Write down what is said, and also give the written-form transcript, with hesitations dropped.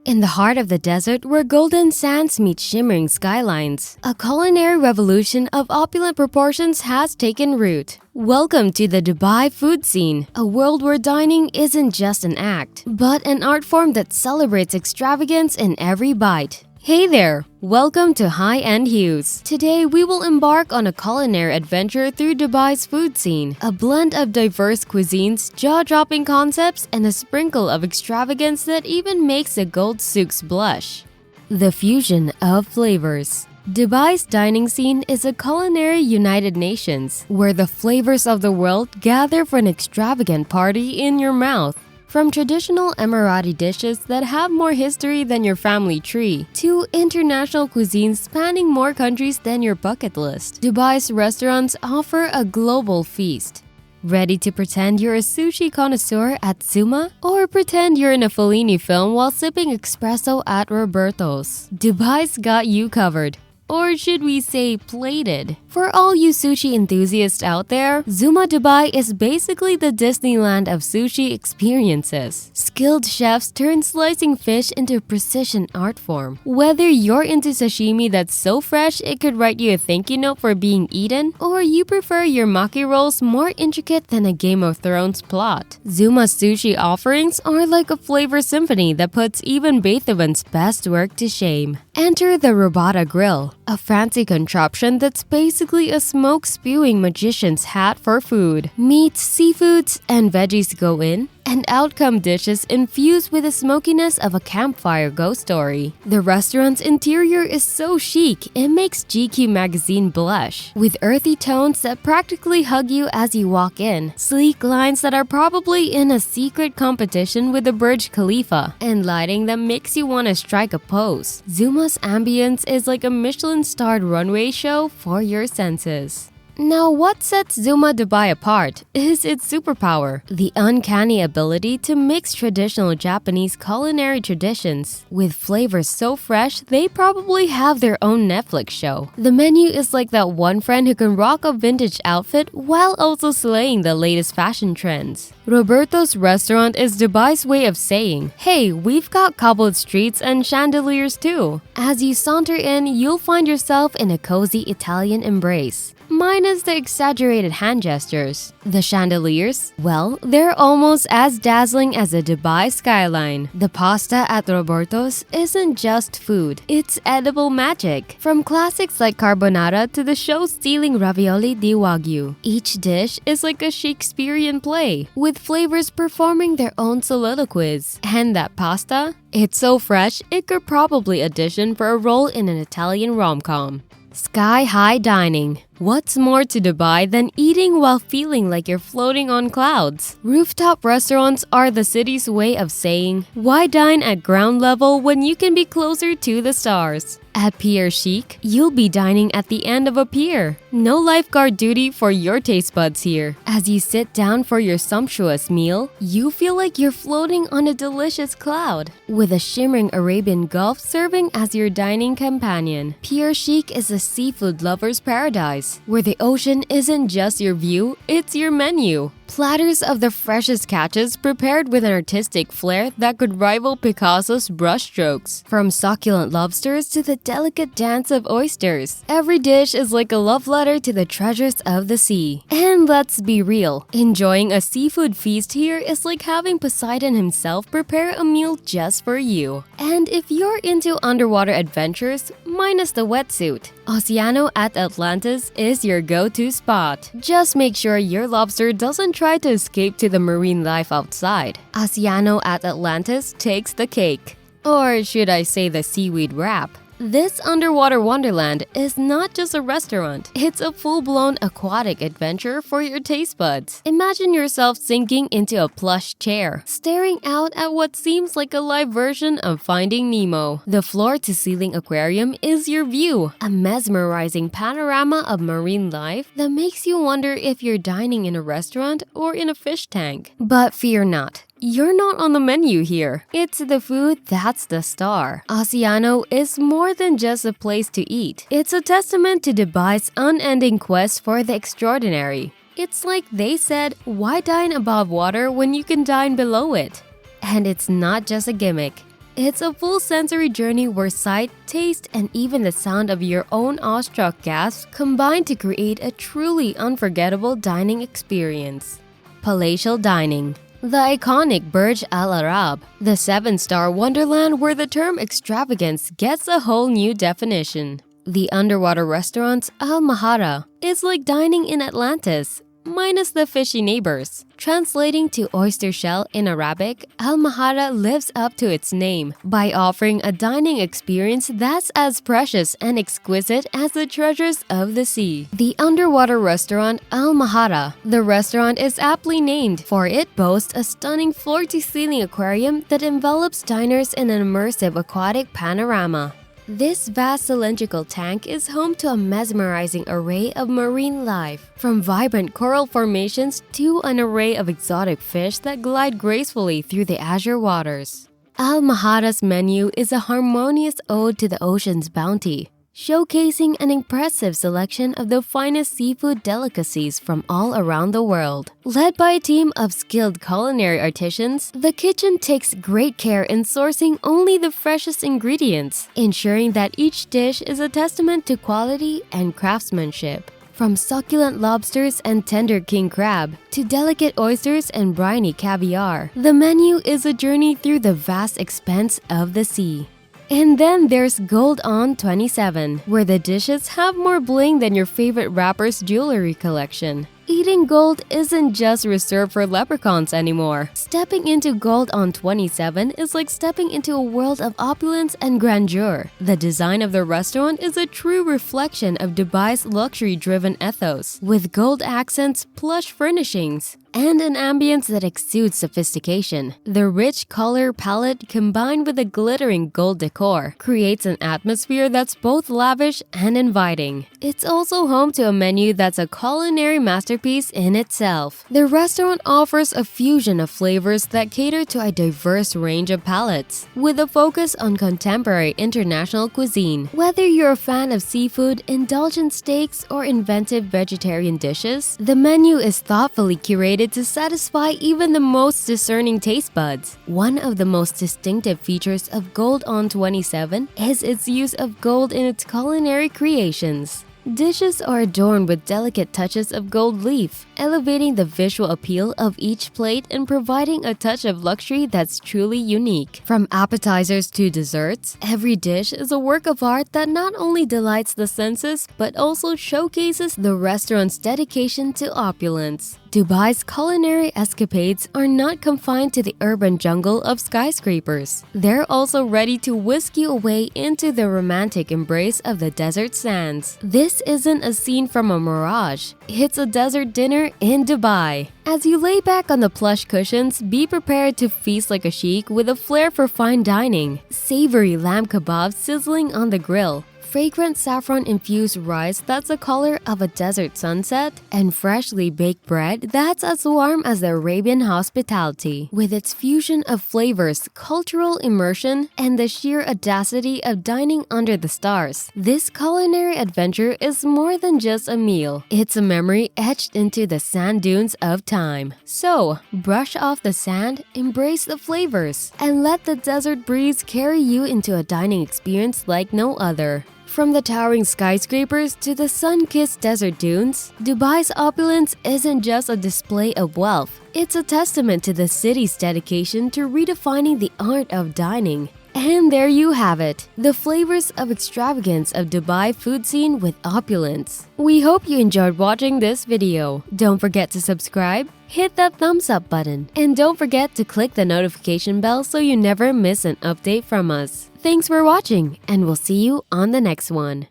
In the heart of the desert where golden sands meet shimmering skylines, a culinary revolution of opulent proportions has taken root. Welcome to the Dubai food scene, a world where dining isn't just an act, but an art form that celebrates extravagance in every bite. Hey there! Welcome to High-End Hues. Today, we will embark on a culinary adventure through Dubai's food scene, a blend of diverse cuisines, jaw-dropping concepts, and a sprinkle of extravagance that even makes the gold souks blush. The fusion of flavors. Dubai's dining scene is a culinary United Nations, where the flavors of the world gather for an extravagant party in your mouth. From traditional Emirati dishes that have more history than your family tree, to international cuisines spanning more countries than your bucket list, Dubai's restaurants offer a global feast. Ready to pretend you're a sushi connoisseur at Zuma? Or pretend you're in a Fellini film while sipping espresso at Roberto's? Dubai's got you covered. Or should we say plated? For all you sushi enthusiasts out there, Zuma Dubai is basically the Disneyland of sushi experiences. Skilled chefs turn slicing fish into a precision art form. Whether you're into sashimi that's so fresh it could write you a thank you note for being eaten, or you prefer your maki rolls more intricate than a Game of Thrones plot, Zuma's sushi offerings are like a flavor symphony that puts even Beethoven's best work to shame. Enter the Robata Grill, a fancy contraption that's basically a smoke-spewing magician's hat for food. Meats, seafoods, and veggies go in, and out come dishes infused with the smokiness of a campfire ghost story. The restaurant's interior is so chic, it makes GQ magazine blush, with earthy tones that practically hug you as you walk in, sleek lines that are probably in a secret competition with the Burj Khalifa, and lighting that makes you want to strike a pose. Zuma's ambience is like a Michelin-starred runway show for your senses. Now, what sets Zuma Dubai apart is its superpower, the uncanny ability to mix traditional Japanese culinary traditions with flavors so fresh they probably have their own Netflix show. The menu is like that one friend who can rock a vintage outfit while also slaying the latest fashion trends. Roberto's restaurant is Dubai's way of saying, hey, we've got cobbled streets and chandeliers too. As you saunter in, you'll find yourself in a cozy Italian embrace. Minus the exaggerated hand gestures. The chandeliers? Well, they're almost as dazzling as the Dubai skyline. The pasta at Roberto's isn't just food, it's edible magic. From classics like carbonara to the show-stealing ravioli di wagyu. Each dish is like a Shakespearean play, with flavors performing their own soliloquies. And that pasta? It's so fresh, it could probably audition for a role in an Italian rom-com. Sky-high dining. What's more to Dubai than eating while feeling like you're floating on clouds? Rooftop restaurants are the city's way of saying, why dine at ground level when you can be closer to the stars? At Pier Chic, you'll be dining at the end of a pier. No lifeguard duty for your taste buds here. As you sit down for your sumptuous meal, you feel like you're floating on a delicious cloud, with a shimmering Arabian Gulf serving as your dining companion. Pier Chic is a seafood lover's paradise, where the ocean isn't just your view, it's your menu. Platters of the freshest catches prepared with an artistic flair that could rival Picasso's brushstrokes. From succulent lobsters to the delicate dance of oysters, every dish is like a love letter to the treasures of the sea. And let's be real, enjoying a seafood feast here is like having Poseidon himself prepare a meal just for you. And if you're into underwater adventures, minus the wetsuit, Oceano at Atlantis is your go-to spot. Just make sure your lobster doesn't try to escape to the marine life outside. Oceano at Atlantis takes the cake. Or should I say the seaweed wrap? This underwater wonderland is not just a restaurant, it's a full-blown aquatic adventure for your taste buds. Imagine yourself sinking into a plush chair, staring out at what seems like a live version of Finding Nemo. The floor-to-ceiling aquarium is your view, a mesmerizing panorama of marine life that makes you wonder if you're dining in a restaurant or in a fish tank. But fear not. You're not on the menu here. It's the food that's the star. Oceano is more than just a place to eat. It's a testament to Dubai's unending quest for the extraordinary. It's like they said, why dine above water when you can dine below it? And it's not just a gimmick. It's a full sensory journey where sight, taste, and even the sound of your own awestruck gasps combine to create a truly unforgettable dining experience. Palatial dining. The iconic Burj Al Arab, the seven-star wonderland where the term extravagance gets a whole new definition. The underwater restaurant Al Mahara is like dining in Atlantis, minus the fishy neighbors. Translating to oyster shell in Arabic, Al Mahara lives up to its name by offering a dining experience that's as precious and exquisite as the treasures of the sea. The underwater restaurant Al Mahara. The restaurant is aptly named, for it boasts a stunning floor-to-ceiling aquarium that envelops diners in an immersive aquatic panorama. This vast cylindrical tank is home to a mesmerizing array of marine life, from vibrant coral formations to an array of exotic fish that glide gracefully through the azure waters. Al Mahara's menu is a harmonious ode to the ocean's bounty, showcasing an impressive selection of the finest seafood delicacies from all around the world. Led by a team of skilled culinary artisans, the kitchen takes great care in sourcing only the freshest ingredients, ensuring that each dish is a testament to quality and craftsmanship. From succulent lobsters and tender king crab to delicate oysters and briny caviar, the menu is a journey through the vast expanse of the sea. And then there's Gold On 27, where the dishes have more bling than your favorite rapper's jewelry collection. Eating gold isn't just reserved for leprechauns anymore. Stepping into Gold On 27 is like stepping into a world of opulence and grandeur. The design of the restaurant is a true reflection of Dubai's luxury-driven ethos, with gold accents, plush furnishings, and an ambience that exudes sophistication. The rich color palette combined with a glittering gold decor creates an atmosphere that's both lavish and inviting. It's also home to a menu that's a culinary masterpiece in itself. The restaurant offers a fusion of flavors that cater to a diverse range of palates, with a focus on contemporary international cuisine. Whether you're a fan of seafood, indulgent steaks, or inventive vegetarian dishes, the menu is thoughtfully curated to satisfy even the most discerning taste buds. One of the most distinctive features of Gold On 27 is its use of gold in its culinary creations. Dishes are adorned with delicate touches of gold leaf, elevating the visual appeal of each plate and providing a touch of luxury that's truly unique. From appetizers to desserts, every dish is a work of art that not only delights the senses but also showcases the restaurant's dedication to opulence. Dubai's culinary escapades are not confined to the urban jungle of skyscrapers. They're also ready to whisk you away into the romantic embrace of the desert sands. This isn't a scene from a mirage. It's a desert dinner in Dubai. As you lay back on the plush cushions, be prepared to feast like a sheik with a flair for fine dining. Savory lamb kebabs sizzling on the grill, fragrant saffron-infused rice that's the color of a desert sunset, and freshly baked bread that's as warm as the Arabian hospitality. With its fusion of flavors, cultural immersion, and the sheer audacity of dining under the stars, this culinary adventure is more than just a meal. It's a memory etched into the sand dunes of time. So, brush off the sand, embrace the flavors, and let the desert breeze carry you into a dining experience like no other. From the towering skyscrapers to the sun-kissed desert dunes, Dubai's opulence isn't just a display of wealth. It's a testament to the city's dedication to redefining the art of dining. And there you have it, the flavors of extravagance of Dubai food scene with opulence. We hope you enjoyed watching this video. Don't forget to subscribe, hit that thumbs up button, and don't forget to click the notification bell so you never miss an update from us. Thanks for watching, and we'll see you on the next one.